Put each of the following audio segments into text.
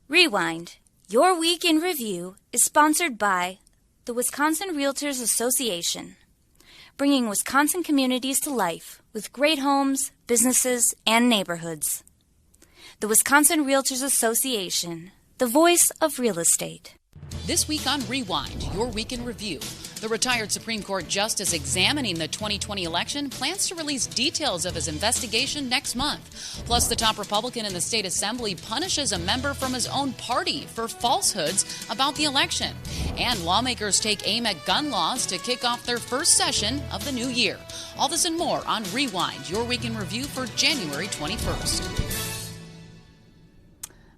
Rewind. Your Week in Review is sponsored by the Wisconsin Realtors Association, bringing Wisconsin communities to life with great homes, businesses, and neighborhoods. The Wisconsin Realtors Association, the voice of real estate. This week on Rewind, Your Week in Review. The retired Supreme Court justice examining the 2020 election plans to release details of his investigation next month. Plus, the top Republican in the state assembly punishes a member from his own party for falsehoods about the election. And lawmakers take aim at gun laws to kick off their first session of the new year. All this and more on Rewind, Your Week in Review for January 21st.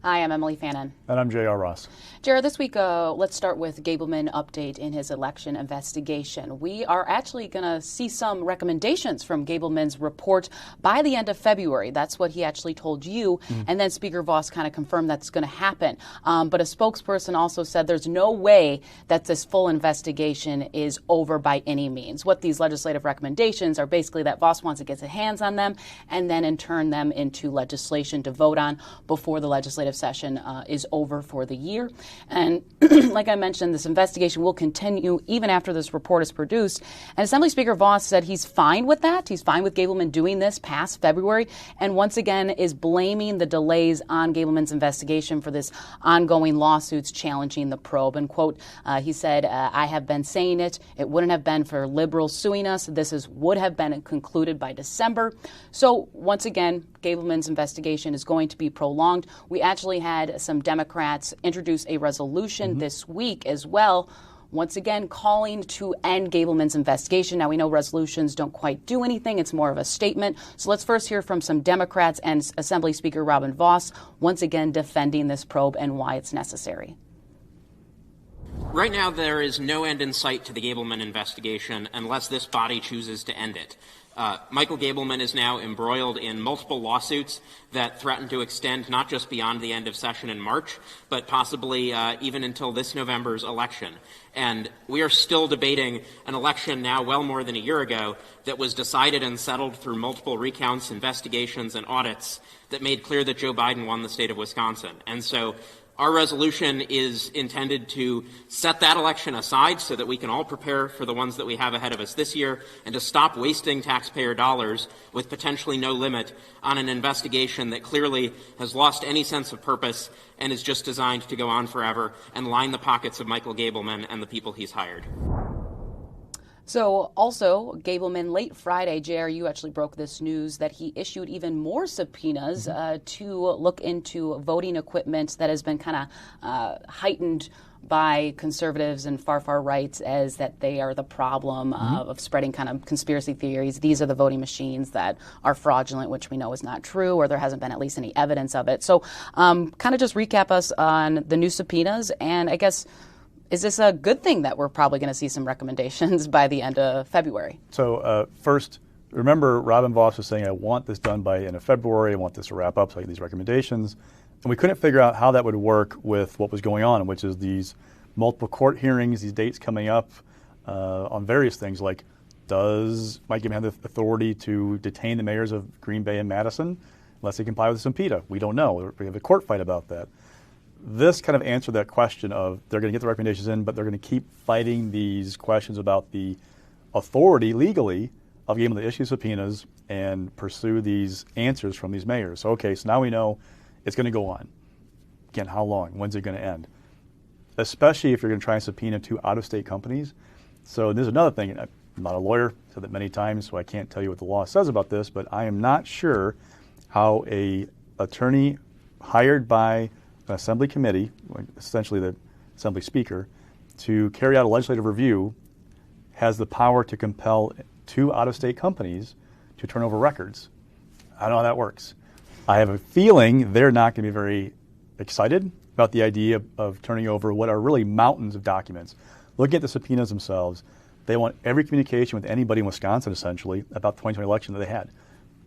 Hi, I'm Emilee Fannon. And I'm J.R. Ross. Jared, this week, let's start with Gableman update in his election investigation. We are actually going to see some recommendations from Gableman's report by the end of February. That's what he actually told you. And then Speaker Voss kind of confirmed that's going to happen. But a spokesperson also said there's no way that this full investigation is over by any means. What these legislative recommendations are basically that Voss wants to get his hands on them and then in turn them into legislation to vote on before the legislative session is over for the year. And like I mentioned, this investigation will continue even after this report is produced. And Assembly Speaker Voss said he's fine with that. He's fine with Gableman doing this past February, and once again is blaming the delays on Gableman's investigation for this ongoing lawsuits challenging the probe. And quote, he said, I have been saying it. It wouldn't have been for liberals suing us. Would have been concluded by December. So once again, Gableman's investigation is going to be prolonged. We actually had some Democrats introduce a resolution this week as well, once again calling to end Gableman's investigation. Now, we know resolutions don't quite do anything. It's more of a statement. So let's first hear from some Democrats and Assembly Speaker Robin Voss once again defending this probe and why it's necessary. Right now, there is no end in sight to the Gableman investigation unless this body chooses to end it. Michael Gableman is now embroiled in multiple lawsuits that threaten to extend not just beyond the end of session in March, but possibly even until this November's election. And we are still debating an election now well more than a year ago that was decided and settled through multiple recounts, investigations, and audits that made clear that Joe Biden won the state of Wisconsin. And so our resolution is intended to set that election aside so that we can all prepare for the ones that we have ahead of us this year and to stop wasting taxpayer dollars with potentially no limit on an investigation that clearly has lost any sense of purpose and is just designed to go on forever and line the pockets of Michael Gableman and the people he's hired. So also, Gableman, late Friday, JR, you actually broke this news that he issued even more subpoenas to look into voting equipment that has been kind of heightened by conservatives and far rights as that they are the problem of spreading kind of conspiracy theories. These are the voting machines that are fraudulent, which we know is not true, or there hasn't been at least any evidence of it. So kind of just recap us on the new subpoenas, and I guess, is this a good thing that we're probably going to see some recommendations by the end of February? So first, remember Robin Voss was saying, I want this done by the end of February. I want this to wrap up, so I get these recommendations. And we couldn't figure out how that would work with what was going on, which is these multiple court hearings, these dates coming up on various things, like does Mike Gableman have the authority to detain the mayors of Green Bay and Madison unless they comply with the subpoena? We don't know. We have a court fight about that. This kind of answered that question of they're going to get the recommendations in, but they're going to keep fighting these questions about the authority legally of being able to issue subpoenas and pursue these answers from these mayors. So, okay, so now we know it's going to go on. Again, how long? When's it going to end? Especially if you're going to try and subpoena two out-of-state companies. So there's another thing. I'm not a lawyer, I've said that many times, so I can't tell you what the law says about this, but I am not sure how a attorney hired by an assembly committee, essentially the assembly speaker, to carry out a legislative review has the power to compel two out-of-state companies to turn over records. I don't know how that works. I have a feeling they're not going to be very excited about the idea of turning over what are really mountains of documents. Looking at the subpoenas themselves, they want every communication with anybody in Wisconsin, essentially, about the 2020 election that they had.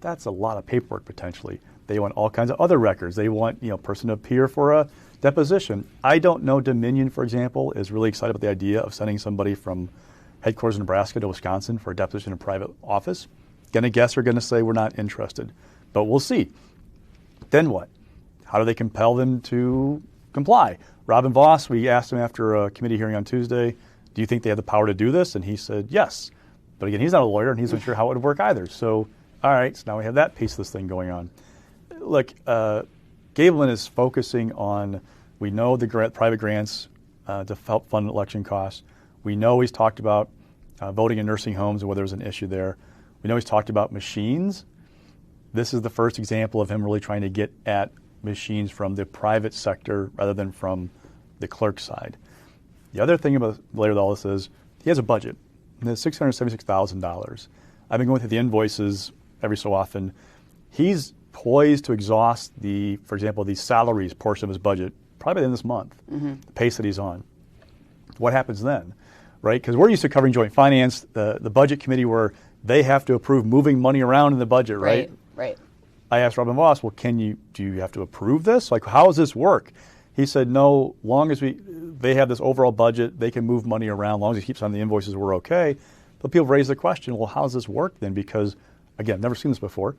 That's a lot of paperwork, potentially. They want all kinds of other records. They want, person to appear for a deposition. I don't know Dominion, for example, is really excited about the idea of sending somebody from headquarters in Nebraska to Wisconsin for a deposition in a private office. Gonna guess they're gonna say we're not interested, but we'll see. Then what? How do they compel them to comply. Robin Voss, we asked him after a committee hearing on Tuesday, do you think they have the power to do this? And he said yes. But again, he's not a lawyer, and he's not sure how it would work either. So, all right, so now we have that piece of this thing going on. Look, Gableman is focusing on, we know the private grants to help fund election costs. We know he's talked about voting in nursing homes and whether there's an issue there. We know he's talked about machines. This is the first example of him really trying to get at machines from the private sector rather than from the clerk side. The other thing about later with all this is he has a budget. And it's $676,000. I've been going through the invoices every so often. He's poised to exhaust for example, the salaries portion of his budget probably by the end of this month, the pace that he's on. What happens then, right? Because we're used to covering joint finance, the budget committee where they have to approve moving money around in the budget, right? Right. I asked Robin Voss, well, do you have to approve this? Like, how does this work? He said, no, long as they have this overall budget, they can move money around. As long as he keeps on the invoices, we're okay. But people raise the question, well, how does this work then? Because, again, I've never seen this before.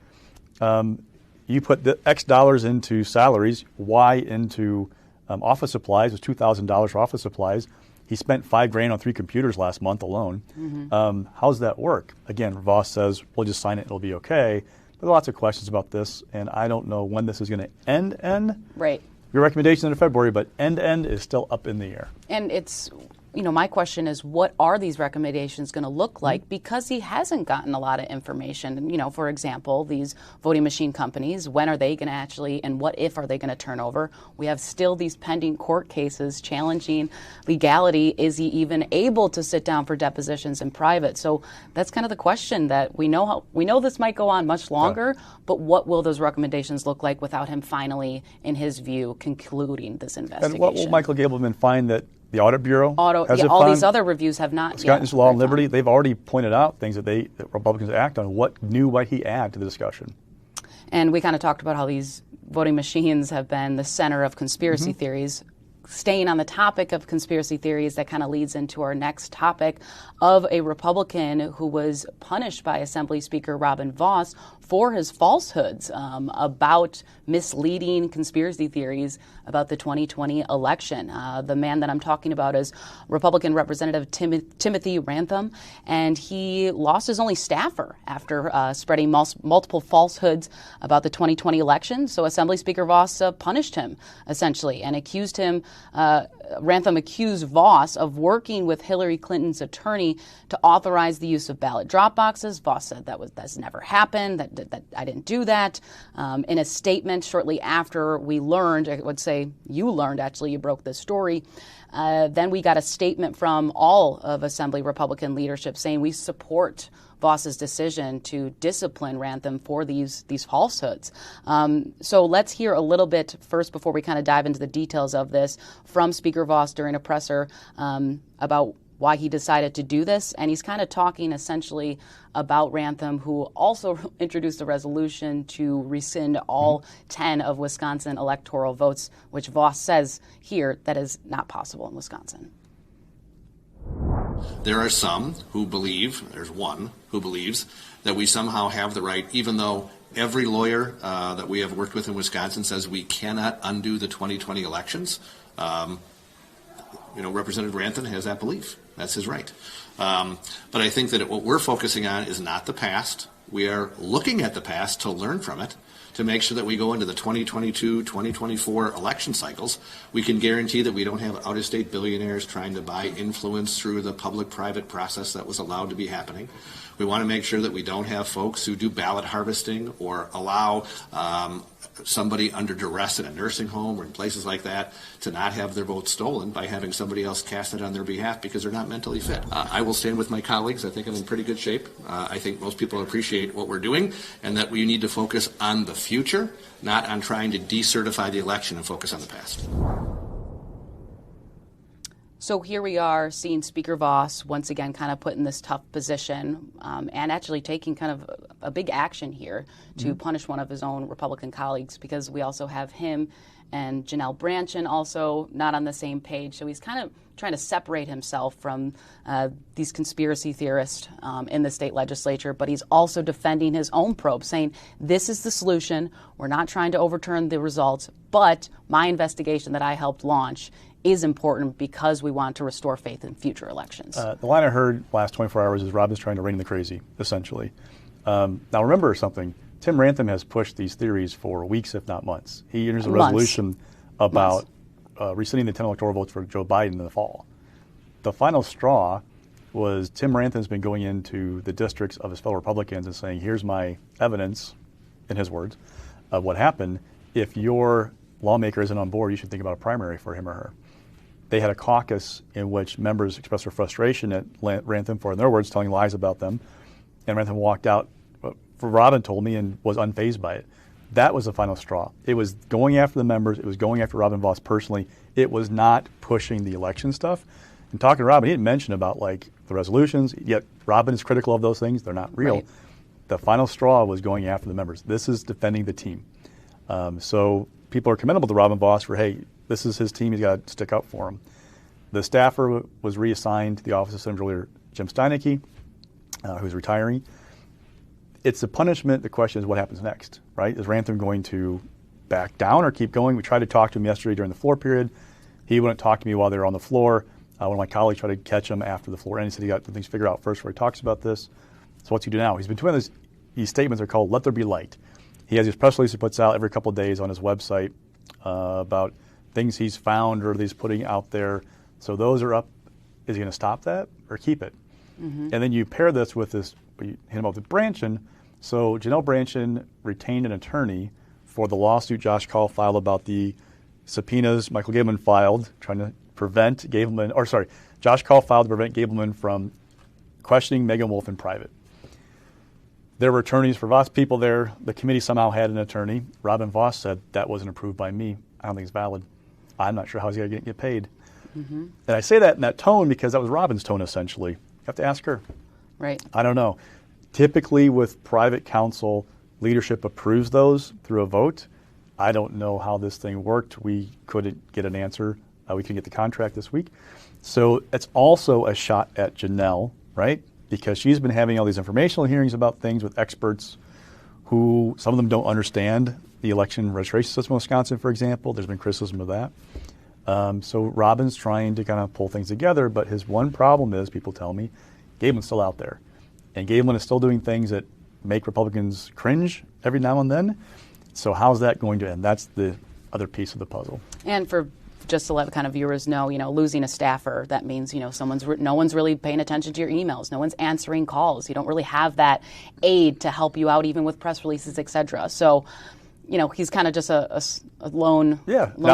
You put the X dollars into salaries, Y into office supplies. It was $2,000 for office supplies. He spent $5,000 on 3 computers last month alone. How does that work? Again, Voss says, we'll just sign it, it'll be okay. There are lots of questions about this, and I don't know when this is going to end. Right. Your recommendation in February, but end is still up in the air. And it's, my question is, what are these recommendations going to look like? Because he hasn't gotten a lot of information. And, for example, these voting machine companies, when are they going to actually, and what if are they going to turn over? We have still these pending court cases challenging legality. Is he even able to sit down for depositions in private? So that's kind of the question that we know this might go on much longer, but what will those recommendations look like without him finally, in his view, concluding this investigation? And what will Michael Gableman find that the Audit Bureau has all these other reviews have not yet. Wisconsin Law and Liberty, they've already pointed out things that Republicans act on. What new might he add to the discussion? And we kind of talked about how these voting machines have been the center of conspiracy theories. Staying on the topic of conspiracy theories, that kind of leads into our next topic of a Republican who was punished by Assembly Speaker Robin Voss for his falsehoods about misleading conspiracy theories about the 2020 election. The man that I'm talking about is Republican Representative Timothy Rantham, and he lost his only staffer after spreading multiple falsehoods about the 2020 election. So Assembly Speaker Voss punished him, essentially, and accused him Rantham accused Voss of working with Hillary Clinton's attorney to authorize the use of ballot drop boxes. Voss said that's never happened, that I didn't do that. In a statement shortly after we learned, I would say you learned, actually, you broke this story, then we got a statement from all of Assembly Republican leadership saying we support Voss's decision to discipline Rantham for these falsehoods. So let's hear a little bit first, before we kind of dive into the details of this, from Speaker Voss during a presser about why he decided to do this. And he's kind of talking essentially about Rantham, who also introduced a resolution to rescind all 10 of Wisconsin electoral votes, which Voss says here that is not possible in Wisconsin. There are some who believe, there's one who believes, that we somehow have the right, even though every lawyer that we have worked with in Wisconsin says we cannot undo the 2020 elections. Representative Rantham has that belief. That's his right. But I think that what we're focusing on is not the past. We are looking at the past to learn from it, to make sure that we go into the 2022, 2024 election cycles. We can guarantee that we don't have out-of-state billionaires trying to buy influence through the public-private process that was allowed to be happening. We want to make sure that we don't have folks who do ballot harvesting or allow somebody under duress in a nursing home or in places like that to not have their vote stolen by having somebody else cast it on their behalf because they're not mentally fit. I will stand with my colleagues. I think I'm in pretty good shape. I think most people appreciate what we're doing and that we need to focus on the future, not on trying to decertify the election and focus on the past. So here we are seeing Speaker Voss once again kind of put in this tough position and actually taking kind of a big action here to punish one of his own Republican colleagues, because we also have him and Janelle Brandtjen also not on the same page. So he's kind of trying to separate himself from these conspiracy theorists in the state legislature, but he's also defending his own probe, saying this is the solution. We're not trying to overturn the results, but my investigation that I helped launch is important because we want to restore faith in future elections. The line I heard last 24 hours is Robin's trying to rein in the crazy, essentially. Now remember something. Tim Rantham has pushed these theories for weeks, if not months. He enters a resolution about rescinding the 10 electoral votes for Joe Biden in the fall. The final straw was Tim Rantham's been going into the districts of his fellow Republicans and saying, here's my evidence, in his words, of what happened. If your lawmaker isn't on board, you should think about a primary for him or her. They had a caucus in which members expressed their frustration at Rantham for, in their words, telling lies about them. And Rantham walked out, Robin told me, and was unfazed by it. That was the final straw. It was going after the members. It was going after Robin Voss personally. It was not pushing the election stuff. And talking to Robin, he didn't mention about like the resolutions, yet Robin is critical of those things. They're not real. Right. The final straw was going after the members. This is defending the team. So people are commendable to Robin Voss for, hey, this is his team. He's got to stick up for him. The staffer was reassigned to the office of Senator Leader Jim Steineke, who's retiring. It's a punishment. The question is what happens next, right? Is Rantham going to back down or keep going? We tried to talk to him yesterday during the floor period. He wouldn't talk to me while they were on the floor. One of my colleagues tried to catch him after the floor, and he said he got things figured out first before he talks about this. So what's he do now? He's been doing these statements are called "Let There Be Light." He has these press releases he puts out every couple of days on his website about things he's found or he's putting out there. So those are up. Is he going to stop that or keep it? And then you pair this with this, you hit him up with Brandtjen. So Janelle Brandtjen retained an attorney for the lawsuit Josh Call filed about the subpoenas Michael Gableman filed, trying to prevent Gableman, or sorry, Josh Call filed to prevent Gableman from questioning Megan Wolf in private. There were attorneys for Voss people there. The committee somehow had an attorney. Robin Voss said that wasn't approved by me. I don't think it's valid. I'm not sure how he's going to get paid. And I say that in that tone because that was Robin's tone, essentially. You have to ask her. Right. I don't know. Typically with private counsel, leadership approves those through a vote. I don't know how this thing worked. We couldn't get an answer. We couldn't get the contract this week. So it's also a shot at Janelle, right? Because she's been having all these informational hearings about things with experts who, some of them don't understand the election registration system in Wisconsin, for example. There's been criticism of that. So Robin's trying to kind of pull things together, but his one problem is, people tell me, Gableman's still out there. And Gableman is still doing things that make Republicans cringe every now and then. So how's that going to end? That's the other piece of the puzzle. And for just to let kind of viewers know, losing a staffer, that means, no one's really paying attention to your emails. No one's answering calls. You don't really have that aid to help you out, even with press releases, et cetera. So, he's kind of just a lone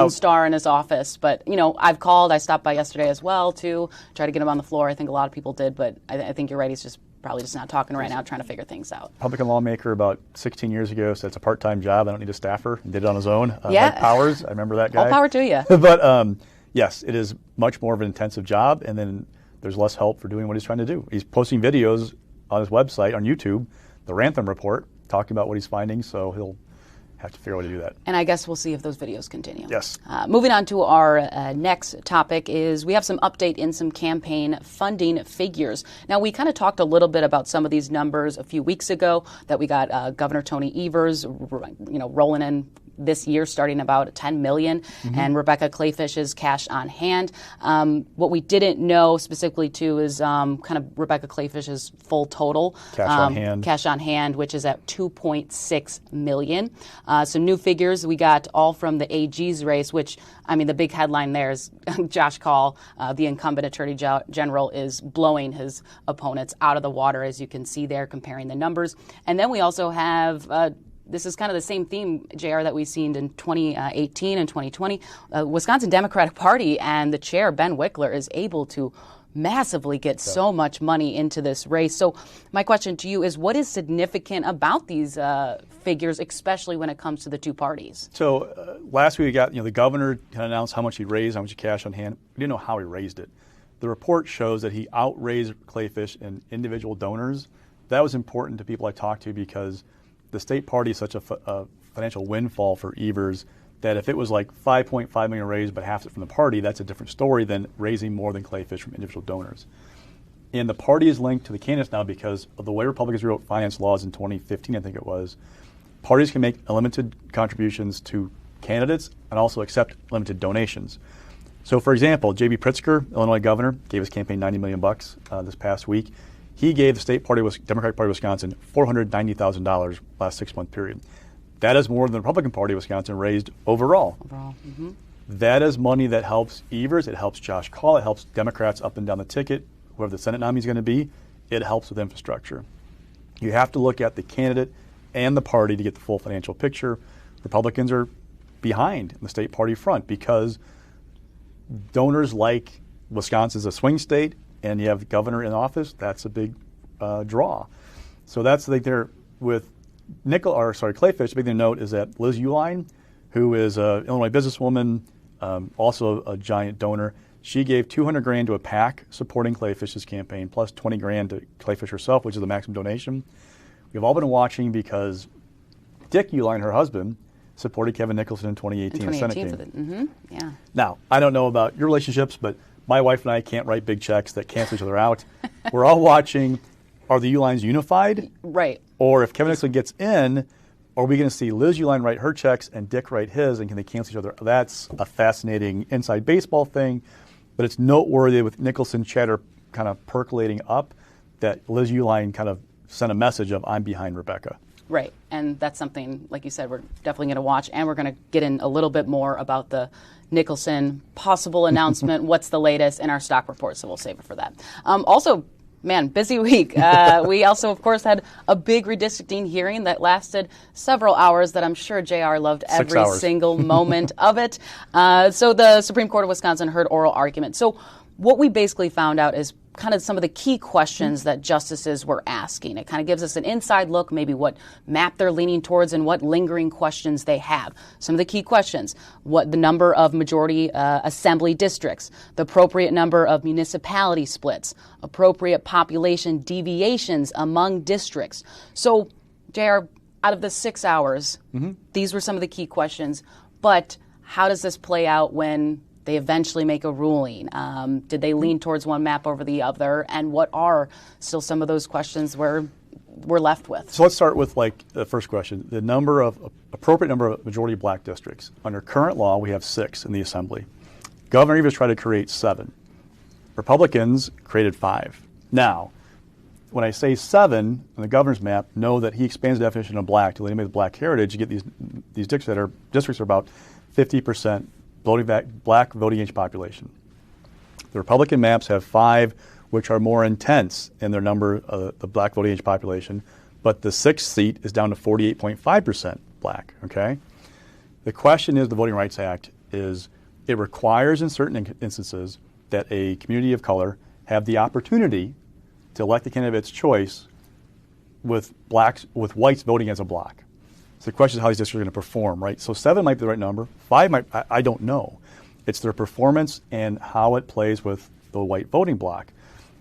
star in his office. But, I've called. I stopped by yesterday as well to try to get him on the floor. I think a lot of people did. But I think you're right. He's just probably just not talking right now, trying to figure things out. Republican lawmaker about 16 years ago said it's a part-time job. I don't need a staffer. And did it on his own. Mike Powers, I remember that guy. All power to you. But yes, it is much more of an intensive job, and then there's less help for doing what he's trying to do. He's posting videos on his website, on YouTube, the Rantham Report, talking about what he's finding, so he'll have to figure out how to do that. And I guess we'll see if those videos continue. Yes. Moving on to our next topic is we have some update in some campaign funding figures. Now, we kind of talked a little bit about some of these numbers a few weeks ago that we got Governor Tony Evers, rolling in this year, starting about $10 million, and Rebecca Clayfish's cash on hand. What we didn't know specifically, too, is kind of Rebecca Clayfish's full total. Cash on hand, which is at $2.6 million. Some new figures we got all from the AG's race, which, the big headline there is Josh Call, the incumbent Attorney General, is blowing his opponents out of the water, as you can see there, comparing the numbers. And then we also have this is kind of the same theme, JR, that we've seen in 2018 and 2020. Wisconsin Democratic Party and the chair, Ben Wickler, is able to massively get so much money into this race. So my question to you is, what is significant about these figures, especially when it comes to the two parties? So last week we got, the governor kind of announced how much he raised, how much cash on hand. We didn't know how he raised it. The report shows that he outraised Clayfish and individual donors. That was important to people I talked to because the state party is such a financial windfall for Evers that if it was like $5.5 million raised but half it from the party, that's a different story than raising more than Clayfish from individual donors. And the party is linked to the candidates now because of the way Republicans rewrote finance laws in 2015, I think it was. Parties can make unlimited contributions to candidates and also accept limited donations. So, for example, J.B. Pritzker, Illinois governor, gave his campaign $90 million this past week. He gave the state party, Democratic Party of Wisconsin, $490,000 last 6-month period. That is more than the Republican Party of Wisconsin raised overall. Mm-hmm. That is money that helps Evers, it helps Josh Call, it helps Democrats up and down the ticket, whoever the Senate nominee is going to be. It helps with infrastructure. You have to look at the candidate and the party to get the full financial picture. Republicans are behind in the state party front because donors like Wisconsin's a swing state and you have the governor in office. That's a big draw. So that's like they're with Clayfish. The big thing to note is that Liz Uline, who is an Illinois businesswoman, also a giant donor, she gave $200,000 to a PAC supporting Clayfish's campaign, plus $20,000 to Clayfish herself, which is the maximum donation. We've all been watching because Dick Uline, her husband, supported Kevin Nicholson in 2018 Senate campaign. Yeah. Now, I don't know about your relationships, but my wife and I can't write big checks that cancel each other out. We're all watching, are the Ulines unified? Right. Or if Kevin Nicholson gets in, are we going to see Liz Uline write her checks and Dick write his, and can they cancel each other? That's a fascinating inside baseball thing, but it's noteworthy with Nicholson chatter kind of percolating up that Liz Uline kind of sent a message of, I'm behind Rebecca. Right, and that's something, like you said, we're definitely going to watch, and we're going to get in a little bit more about the Nicholson possible announcement, what's the latest in our stock report, so we'll save it for that. Also, man, busy week. We also, of course, had a big redistricting hearing that lasted several hours that I'm sure JR loved every single moment of it. So the Supreme Court of Wisconsin heard oral argument. So what we basically found out is kind of some of the key questions that justices were asking. It kind of gives us an inside look, maybe what map they're leaning towards and what lingering questions they have. Some of the key questions: what the number of majority assembly districts, the appropriate number of municipality splits, appropriate population deviations among districts. So, JR, out of the 6 hours, these were some of the key questions. But how does this play out when they eventually make a ruling? Did they lean towards one map over the other? And what are still some of those questions we're left with? So let's start with the first question. The appropriate number of majority black districts. Under current law, we have 6 in the assembly. Governor Evers tried to create 7. Republicans created 5. Now, when I say 7 on the governor's map, know that he expands the definition of black to eliminate the black heritage. You get these districts that are about 50% black voting age population. The Republican maps have 5, which are more intense in their number of the black voting age population, but the 6th seat is down to 48.5% black, okay? The question is, the Voting Rights Act it requires in certain instances that a community of color have the opportunity to elect the candidate of its choice with whites voting as a block. So the question is how these districts are going to perform, right? So 7 might be the right number. 5 might, I don't know. It's their performance and how it plays with the white voting block.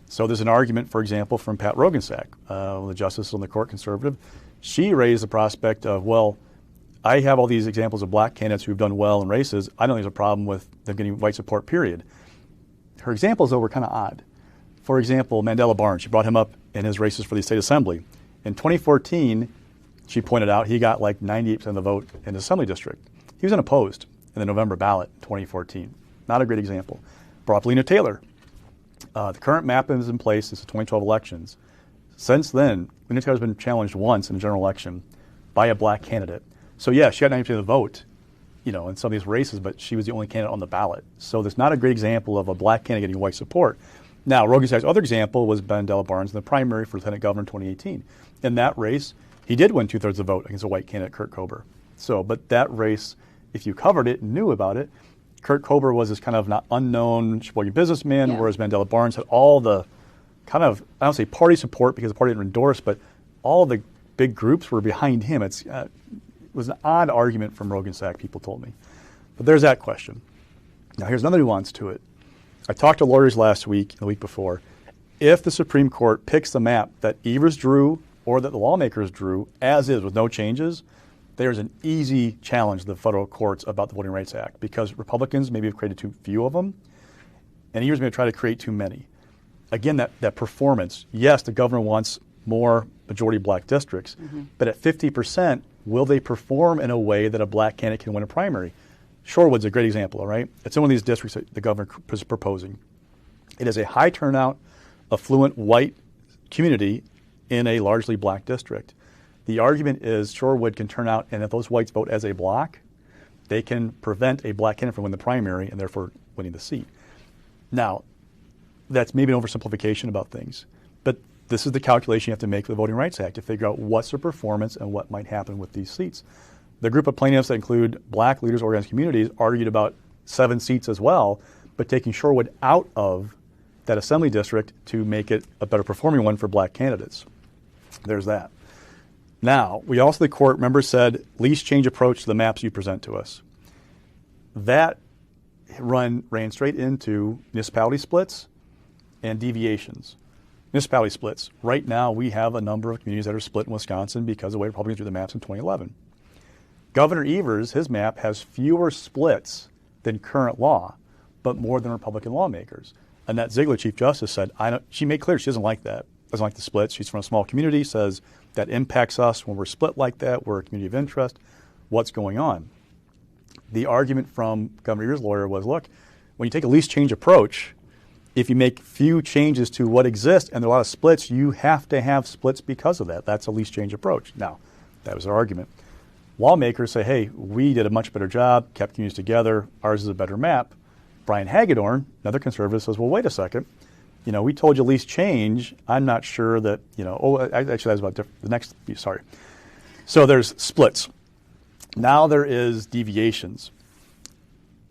So there's an argument, for example, from Pat Rogensack, the justice on the court, conservative. She raised the prospect of, well, I have all these examples of black candidates who've done well in races. I don't think there's a problem with them getting white support, period. Her examples, though, were kind of odd. For example, Mandela Barnes, she brought him up in his races for the state assembly. In 2014, she pointed out he got like 98% of the vote in his assembly district. He was unopposed in the November ballot in 2014. Not a great example. Brought up Lena Taylor. The current map is in place since the 2012 elections. Since then, Lena Taylor's been challenged once in a general election by a black candidate. So yeah, she got 90% of the vote, in some of these races, but she was the only candidate on the ballot. So there's not a great example of a black candidate getting white support. Now, Rogensack's other example was Mandela Barnes in the primary for lieutenant governor in 2018. In that race, he did win 2/3 of the vote against a white candidate, Kurt Kober. So, but that race, if you covered it and knew about it, Kurt Kober was this kind of not unknown Sheboygan businessman, whereas Mandela Barnes had all the kind of, I don't say party support because the party didn't endorse, but all the big groups were behind him. It was an odd argument from Rogan Sack, people told me. But there's that question. Now here's another nuance to it. I talked to lawyers last week and the week before. If the Supreme Court picks the map that Evers drew or that the lawmakers drew as is with no changes, there's an easy challenge to the federal courts about the Voting Rights Act because Republicans maybe have created too few of them, and Evers may try to create too many. Again, that performance, yes, the governor wants more majority black districts, but at 50%, will they perform in a way that a black candidate can win a primary? Shorewood's a great example, all right? It's in one of these districts that the governor is proposing. It is a high turnout, affluent white community in a largely black district. The argument is Shorewood can turn out, and if those whites vote as a block, they can prevent a black candidate from winning the primary and therefore winning the seat. Now, that's maybe an oversimplification about things, but this is the calculation you have to make for the Voting Rights Act to figure out what's the performance and what might happen with these seats. The group of plaintiffs that include black leaders, organized communities, argued about 7 seats as well, but taking Shorewood out of that assembly district to make it a better performing one for black candidates. There's that. Now, we also, the court, remember, said least change approach to the maps you present to us. That ran straight into municipality splits and deviations. Municipality splits. Right now, we have a number of communities that are split in Wisconsin because of the way Republicans drew the maps in 2011. Governor Evers, his map has fewer splits than current law, but more than Republican lawmakers. Annette Ziegler, Chief Justice, said, she made clear she doesn't like that, doesn't like the splits. She's from a small community, says that impacts us when we're split like that. We're a community of interest. What's going on? The argument from Governor Evers' lawyer was, look, when you take a least change approach, if you make few changes to what exists and there are a lot of splits, you have to have splits because of that. That's a least change approach. Now, that was their argument. Lawmakers say, hey, we did a much better job, kept communities together, ours is a better map. Brian Hagedorn, another conservative, says, well, wait a second. We told you least change. I'm not sure that, actually that was about the next, sorry. So there's splits. Now there is deviations.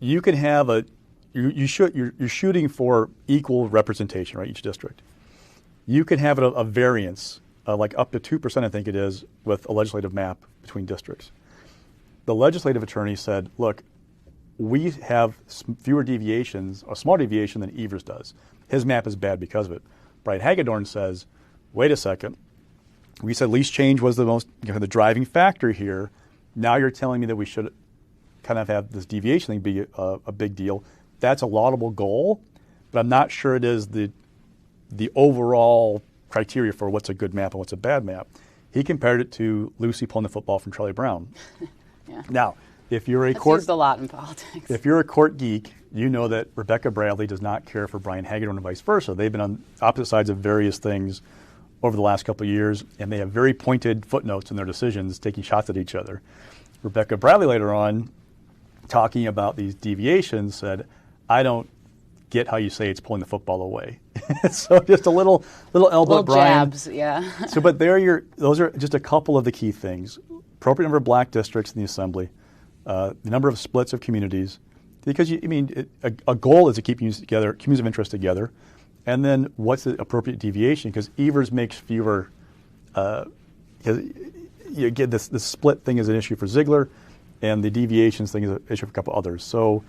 You can have you're shooting for equal representation, right, each district. You can have a variance, like up to 2%, I think it is, with a legislative map between districts. The legislative attorney said, look, we have fewer deviations, a smaller deviation than Evers does. His map is bad because of it. Brian Hagedorn says, wait a second. We said least change was the driving factor here. Now you're telling me that we should kind of have this deviation thing be a big deal. That's a laudable goal, but I'm not sure it is the overall criteria for what's a good map and what's a bad map. He compared it to Lucy pulling the football from Charlie Brown. Yeah. Now, if you're That's used a lot in politics. If you're a court geek, you know that Rebecca Bradley does not care for Brian Hagedorn and vice versa. They've been on opposite sides of various things over the last couple of years, and they have very pointed footnotes in their decisions, taking shots at each other. Rebecca Bradley later on, talking about these deviations, said, I don't get how you say it's pulling the football away. So just a little elbow at Brian. Jabs, yeah. So, but those are just a couple of the key things. Appropriate number of black districts in the assembly, the number of splits of communities, because a goal is to keep communities together, communities of interest together, and then what's the appropriate deviation? Because Evers makes fewer. You get this split thing is an issue for Ziegler, and the deviations thing is an issue for a couple others. So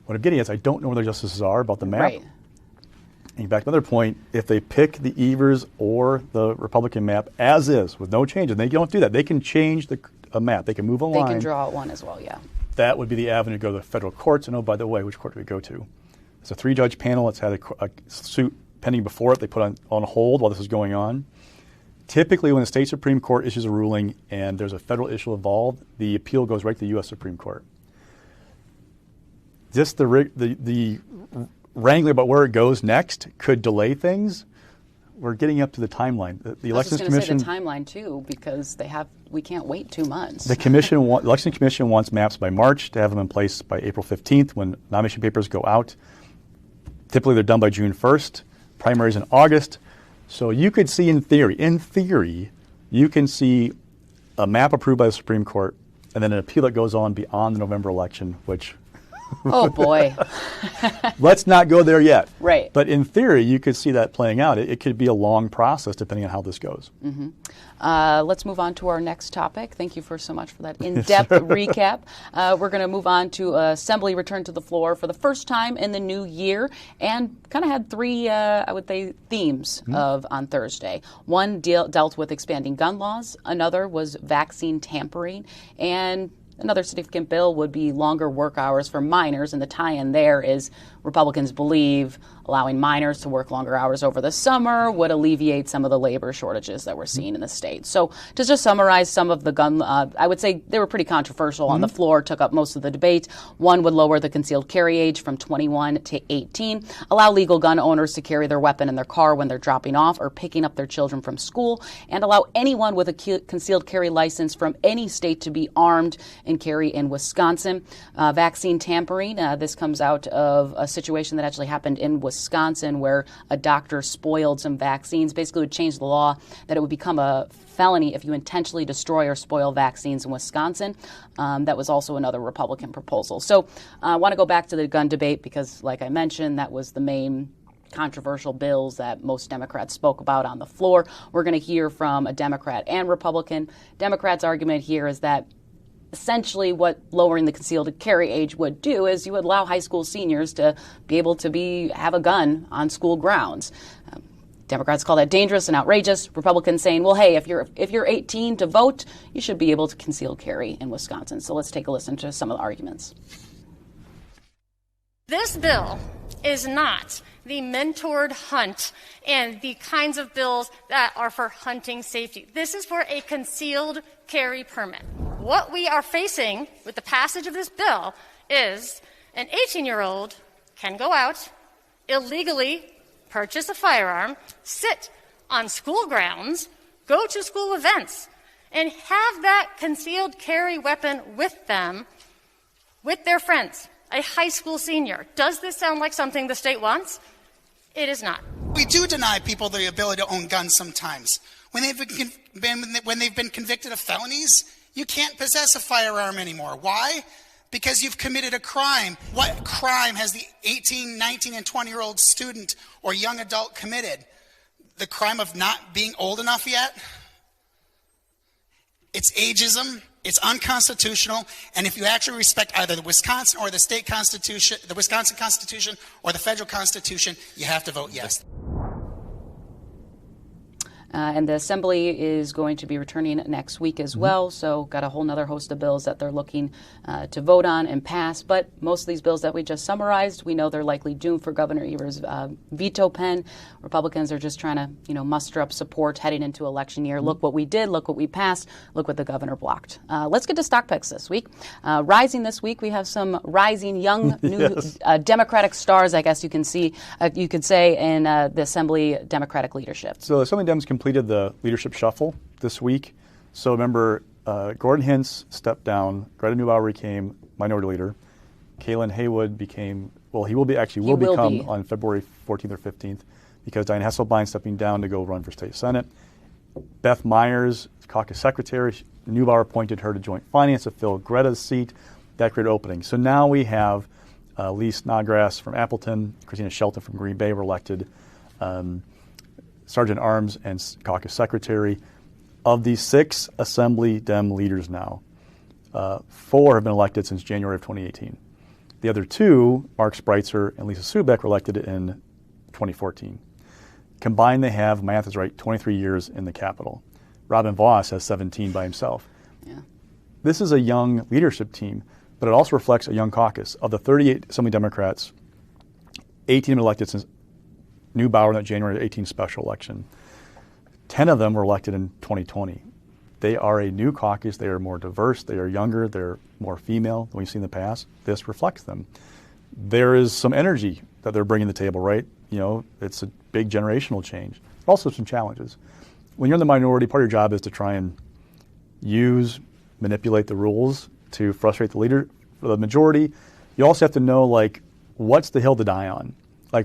what I'm getting at is I don't know where the justices are about the map. Right. And back to another point, if they pick the Evers or the Republican map as is with no changes, they don't do that. They can change a map. They can move a line. They can draw out one as well, yeah. That would be the avenue to go to the federal courts. And by the way, which court do we go to? It's a 3-judge panel. It's had a suit pending before it. They put on hold while this is going on. Typically, when the state Supreme Court issues a ruling and there's a federal issue involved, the appeal goes right to the U.S. Supreme Court. Just the wrangling about where it goes next could delay things. We're getting up to the timeline. The Elections Commission. I was just going to say the timeline too, because we can't wait 2 months. The Election Commission wants maps by March to have them in place by April 15th when nomination papers go out. Typically, they're done by June 1st. Primaries in August. So you could see in theory, you can see a map approved by the Supreme Court and then an appeal that goes on beyond the November election, which Oh, boy. Let's not go there yet. Right. But in theory, you could see that playing out. It could be a long process depending on how this goes. Mm-hmm. Let's move on to our next topic. Thank you so much for that in-depth recap. We're going to move on to Assembly return to the floor for the first time in the new year, and kind of had three, I would say, themes on Thursday. One dealt with expanding gun laws. Another was vaccine tampering, and another significant bill would be longer work hours for minors, and the tie-in there is Republicans believe allowing minors to work longer hours over the summer would alleviate some of the labor shortages that we're seeing in the state. So to just summarize some of the gun, I would say they were pretty controversial on the floor, took up most of the debate. One would lower the concealed carry age from 21 to 18, allow legal gun owners to carry their weapon in their car when they're dropping off or picking up their children from school, and allow anyone with a concealed carry license from any state to be armed and carry in Wisconsin. Vaccine tampering, this comes out of a situation that actually happened in Wisconsin where a doctor spoiled some vaccines. Basically would change the law that it would become a felony if you intentionally destroy or spoil vaccines in Wisconsin. That was also another Republican proposal. So I want to go back to the gun debate because, like I mentioned, that was the main controversial bills that most Democrats spoke about on the floor. We're going to hear from a Democrat and Republican. Democrats' argument here is that essentially what lowering the concealed carry age would do is you would allow high school seniors to be able to have a gun on school grounds. Democrats call that dangerous and outrageous. Republicans saying, well, hey, if you're 18 to vote, you should be able to conceal carry in Wisconsin. So let's take a listen to some of the arguments. This bill is not the mentored hunt and the kinds of bills that are for hunting safety. This is for a concealed carry permit. What we are facing with the passage of this bill is an 18-year-old can go out, illegally purchase a firearm, sit on school grounds, go to school events, and have that concealed carry weapon with them, with their friends, a high school senior. Does this sound like something the state wants? It is not. We do deny people the ability to own guns sometimes. When they've been convicted of felonies, you can't possess a firearm anymore. Why? Because you've committed a crime. What crime has the 18, 19, and 20-year-old student or young adult committed? The crime of not being old enough yet? It's ageism. It's unconstitutional. And if you actually respect either the Wisconsin or the state constitution, the Wisconsin Constitution or the federal Constitution, you have to vote yes. And the Assembly is going to be returning next week as well, so got a whole nother host of bills that they're looking to vote on and pass. But most of these bills that we just summarized, we know they're likely doomed for Governor Evers' veto pen. Republicans are just trying to, muster up support heading into election year. Look what we did, look what we passed, look what the governor blocked. Let's get to stock picks this week. Rising this week, we have some rising young new Democratic stars, I guess you could say, in the Assembly Democratic leadership. So Assembly Dems completed the leadership shuffle this week. So remember, Gordon Hintz stepped down. Greta Neubauer became minority leader. Kalen Haywood became, he will become on February 14th or 15th because Diane Hesselbein stepping down to go run for state senate. Beth Myers, caucus secretary, Neubauer appointed her to joint finance to fill Greta's seat. That created opening. So now we have Lee Snodgrass from Appleton, Christina Shelton from Green Bay were elected. Sergeant Arms and caucus secretary. Of these 6 Assembly Dem leaders now, 4 have been elected since January of 2018. The other 2, Mark Spreitzer and Lisa Subeck, were elected in 2014. Combined, they have, my math is right, 23 years in the Capitol. Robin Voss has 17 by himself. Yeah. This is a young leadership team, but it also reflects a young caucus. Of the 38 Assembly Democrats, 18 have been elected since Neubauer in that January 18 special election. 10 of them were elected in 2020. They are a new caucus. They are more diverse. They are younger. They're more female than we've seen in the past. This reflects them. There is some energy that they're bringing to the table, right? It's a big generational change. Also some challenges. When you're in the minority, part of your job is to try and manipulate the rules to frustrate the leader. For the majority, you also have to know, what's the hill to die on?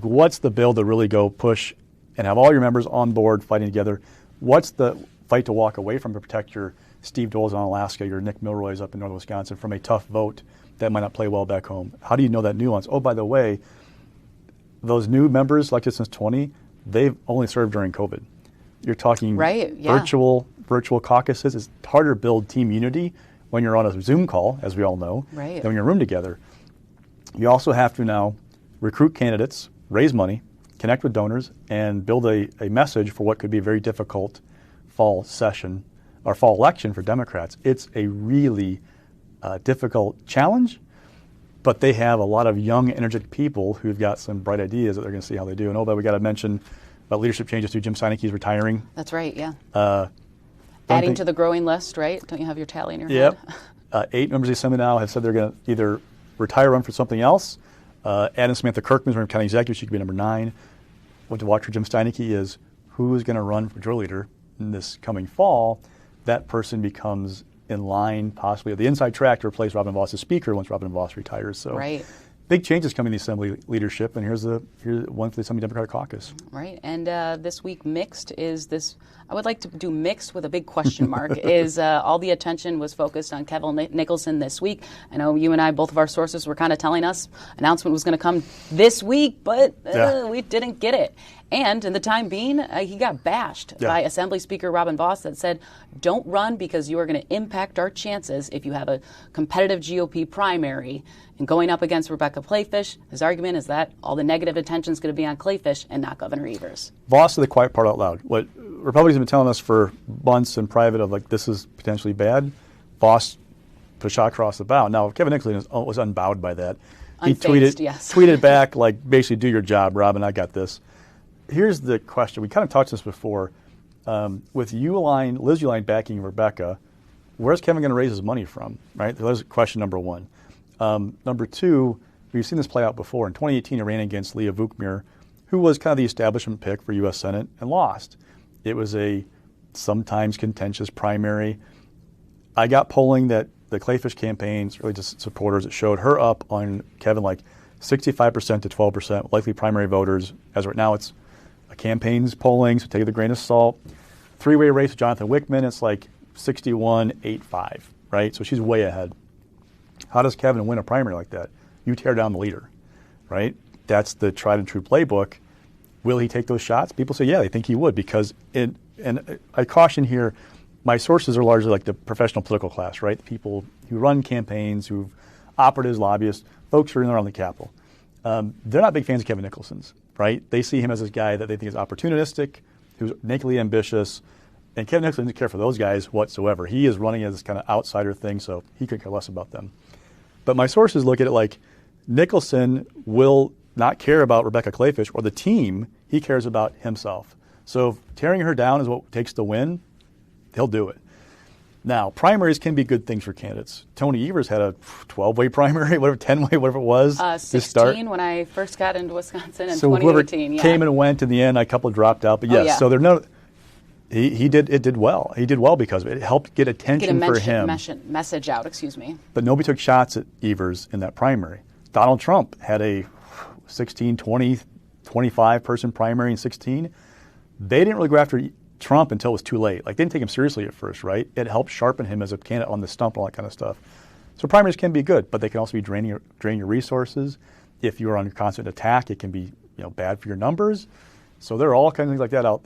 What's the bill to really go push and have all your members on board fighting together? What's the fight to walk away from to protect your Steve Dole's in Alaska, your Nick Milroy's up in northern Wisconsin from a tough vote that might not play well back home. How do you know that nuance? Oh, by the way, those new members elected since 20, they've only served during COVID. You're talking virtual caucuses. It's harder to build team unity when you're on a Zoom call, as we all know, than when you're in a room together. You also have to now recruit candidates, raise money, connect with donors, and build a message for what could be a very difficult fall session or fall election for Democrats. It's a really difficult challenge, but they have a lot of young, energetic people who've got some bright ideas that they're going to see how they do. And we got to mention about leadership changes too. Jim Steineke's retiring. That's right, yeah. Adding to the growing list, right? Don't you have your tally in your head? 8 members of the Assembly now have said they're going to either retire or run for something else. Adam Samantha Kirkman's running for county executive. She could be number 9. What to watch for Jim Steineke is who is going to run for majority leader in this coming fall. That person becomes in line possibly of the inside track to replace Robin Voss as Speaker once Robin Voss retires. So big changes coming in the Assembly leadership, and here's one for the Assembly Democratic Caucus. Right, and this week mixed is this. I would like to do mixed with a big question mark. Is all the attention was focused on Kevin Nicholson this week? I know you and I, both of our sources, were kind of telling us announcement was going to come this week, but we didn't get it. And in the time being, he got bashed by Assembly Speaker Robin Voss that said, don't run because you are going to impact our chances if you have a competitive GOP primary. And going up against Rebecca Clayfish, his argument is that all the negative attention is going to be on Clayfish and not Governor Evers. Voss said the quiet part out loud. What Republicans have been telling us for months in private of like this is potentially bad, Voss put a shot across the bow. Now, Kevin Nicholson was unbowed by that. He tweeted back like, basically, do your job, Robin, I got this. Here's the question. We kind of talked this before. With Liz Uline backing Rebecca, where's Kevin going to raise his money from? Right? That's question number 1. Number 2, we've seen this play out before. In 2018, he ran against Leah Vukmir, who was kind of the establishment pick for U.S. Senate, and lost. It was a sometimes contentious primary. I got polling that the Clayfish campaigns, really just supporters, it showed her up on Kevin like 65% to 12%, likely primary voters. As right now, it's a campaign's polling, so take it with a grain of salt. 3-way race with Jonathan Wickman, it's like 61-8-5, right? So she's way ahead. How does Kevin win a primary like that? You tear down the leader, right? That's the tried and true playbook. Will he take those shots? People say, yeah, they think he would because and I caution here, my sources are largely like the professional political class, right? The people who run campaigns, who've operated as lobbyists, folks who are in around the Capitol. They're not big fans of Kevin Nicholson's, right? They see him as this guy that they think is opportunistic, who's nakedly ambitious, and Kevin Nicholson doesn't care for those guys whatsoever. He is running as this kind of outsider thing, so he could care less about them. But my sources look at it like Nicholson will not care about Rebecca Clayfish or the team. He cares about himself. So if tearing her down is what it takes to win, he'll do it. Now, primaries can be good things for candidates. Tony Evers had a 12-way primary, 10-way, whatever it was. 16 when I first got into Wisconsin in so 2018. Came and went in the end. A couple dropped out, but yes. So he did well. He did well because of it. It helped get attention for him. Message out, excuse me. But nobody took shots at Evers in that primary. Donald Trump had a 16, 20, 25-person primary in 16. They didn't really go after Trump until it was too late. Like, they didn't take him seriously at first, right? It helped sharpen him as a candidate on the stump and all that kind of stuff. So primaries can be good, but they can also be drain your resources. If you're on constant attack, it can be bad for your numbers. So there are all kinds of things like that out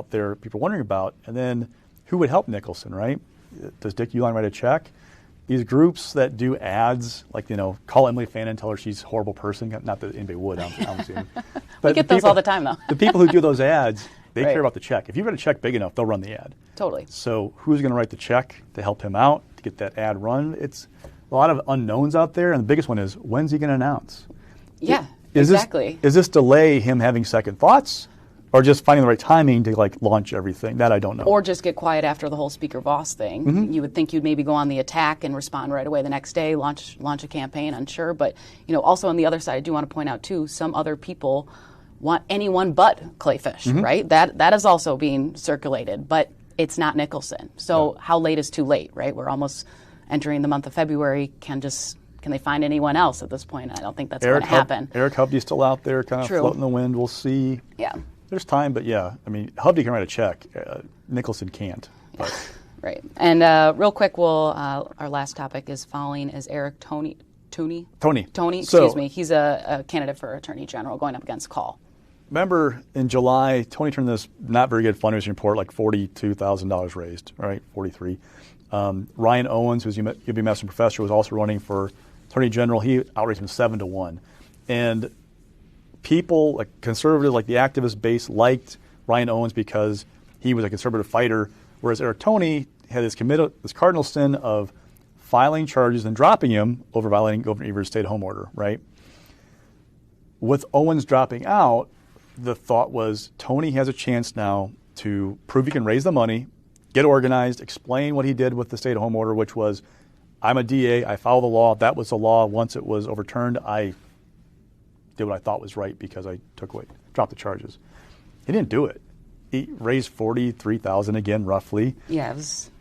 there people are wondering about. And then who would help Nicholson, right? Does Dick Uihlein write a check? These groups that do ads, like, call Emilee Fannon and tell her she's a horrible person. Not that anybody would, I'm assuming. But we get those all the time, though. The people who do those ads, they care about the check. If you write a check big enough, they'll run the ad. Totally. So who's going to write the check to help him out, to get that ad run? It's a lot of unknowns out there, and the biggest one is, when's he going to announce? Yeah, exactly. Is this delay him having second thoughts, or just finding the right timing to launch everything? That I don't know. Or just get quiet after the whole Speaker Voss thing. Mm-hmm. You would think you'd maybe go on the attack and respond right away the next day, launch a campaign, unsure. But also on the other side, I do want to point out too, some other people want anyone but Clayfish, right? That is also being circulated, but it's not Nicholson. So how late is too late, right? We're almost entering the month of February. Can they find anyone else at this point? I don't think that's going to happen. Eric Hovde's still out there, kind of floating in the wind. We'll see. Yeah. There's time, but Hovde can write a check. Nicholson can't. But Right. And real quick, our last topic is following is Eric Tony, excuse me. He's a candidate for Attorney General going up against Call. Remember in July, Tony turned this not very good fundraising report, like $42,000 raised, right? 43. Ryan Owens, who's a UB Madison professor, was also running for Attorney General. He outraised him 7-1. And people, like conservatives, like the activist base, liked Ryan Owens because he was a conservative fighter, whereas Eric Tony had this cardinal sin of filing charges and dropping him over violating Governor Evers' stay-at-home order, right? With Owens dropping out, the thought was Tony has a chance now to prove he can raise the money, get organized, explain what he did with the stay-at-home order, which was, I'm a DA, I follow the law. That was the law. Once it was overturned, I did what I thought was right because I dropped the charges. He didn't do it. He raised $43,000 again, roughly. Yeah, it was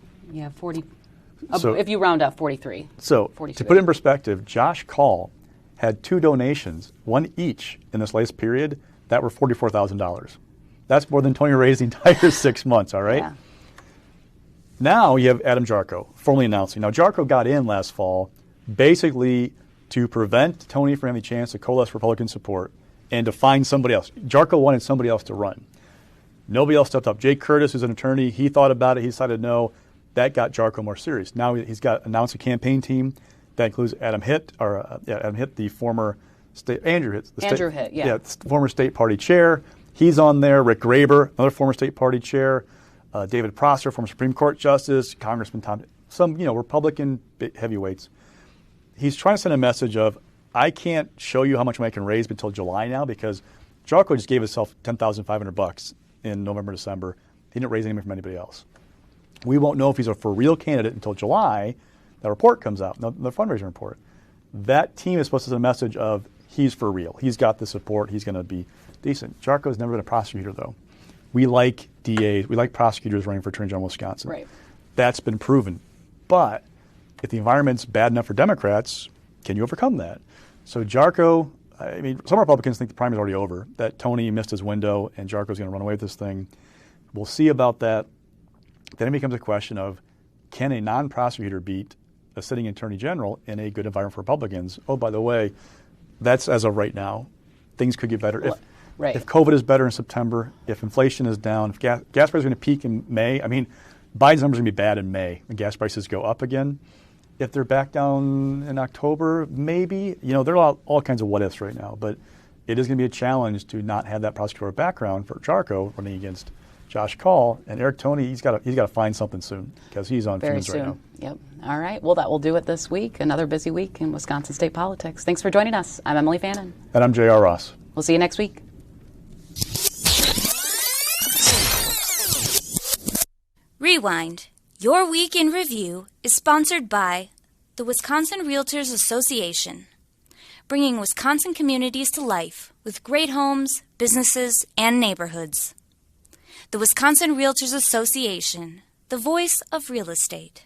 40. So, if you round up 43. So 42. To put it in perspective, Josh Call had 2 donations, one each in this latest period, that were $44,000. That's more than Tony raised the entire 6 months, all right? Yeah. Now you have Adam Jarko formally announcing. Now Jarko got in last fall basically to prevent Tony from having a chance to coalesce Republican support and to find somebody else. Jarko wanted somebody else to run. Nobody else stepped up. Jake Curtis, who's an attorney, he thought about it. He decided no. That got Jarko more serious. Now he's got announced a campaign team that includes Adam Hitt, the former state Andrew Hitt, the former state party chair. He's on there. Rick Graber, another former state party chair. David Prosser, former Supreme Court justice. Congressman Tom, some Republican heavyweights. He's trying to send a message of, I can't show you how much money I can raise until July now because Jarko just gave himself $10,500 in November, December. He didn't raise any money from anybody else. We won't know if he's a for real candidate until July. That report comes out, the fundraising report. That team is supposed to send a message of he's for real. He's got the support. He's going to be decent. Jarko's never been a prosecutor, though. We like DAs. We like prosecutors running for Attorney General of Wisconsin. Right. That's been proven. But if the environment's bad enough for Democrats, can you overcome that? So Jarko, some Republicans think the primary's already over, that Tony missed his window and Jarko's going to run away with this thing. We'll see about that. Then it becomes a question of, can a non-prosecutor beat a sitting attorney general in a good environment for Republicans? Oh, by the way, that's as of right now. Things could get better. If COVID is better in September, if inflation is down, if gas prices are going to peak in May, Biden's numbers are going to be bad in May when gas prices go up again. If they're back down in October, maybe. There are all kinds of what-ifs right now, but it is going to be a challenge to not have that prosecutorial background for Jarko running against Josh Call. And Eric Tony, he's got to find something soon because he's on fumes right now. Yep. All right. Well, that will do it this week. Another busy week in Wisconsin state politics. Thanks for joining us. I'm Emilee Fannon. And I'm J.R. Ross. We'll see you next week. Rewind. Your Week in Review is sponsored by the Wisconsin Realtors Association, bringing Wisconsin communities to life with great homes, businesses, and neighborhoods. The Wisconsin Realtors Association, the voice of real estate.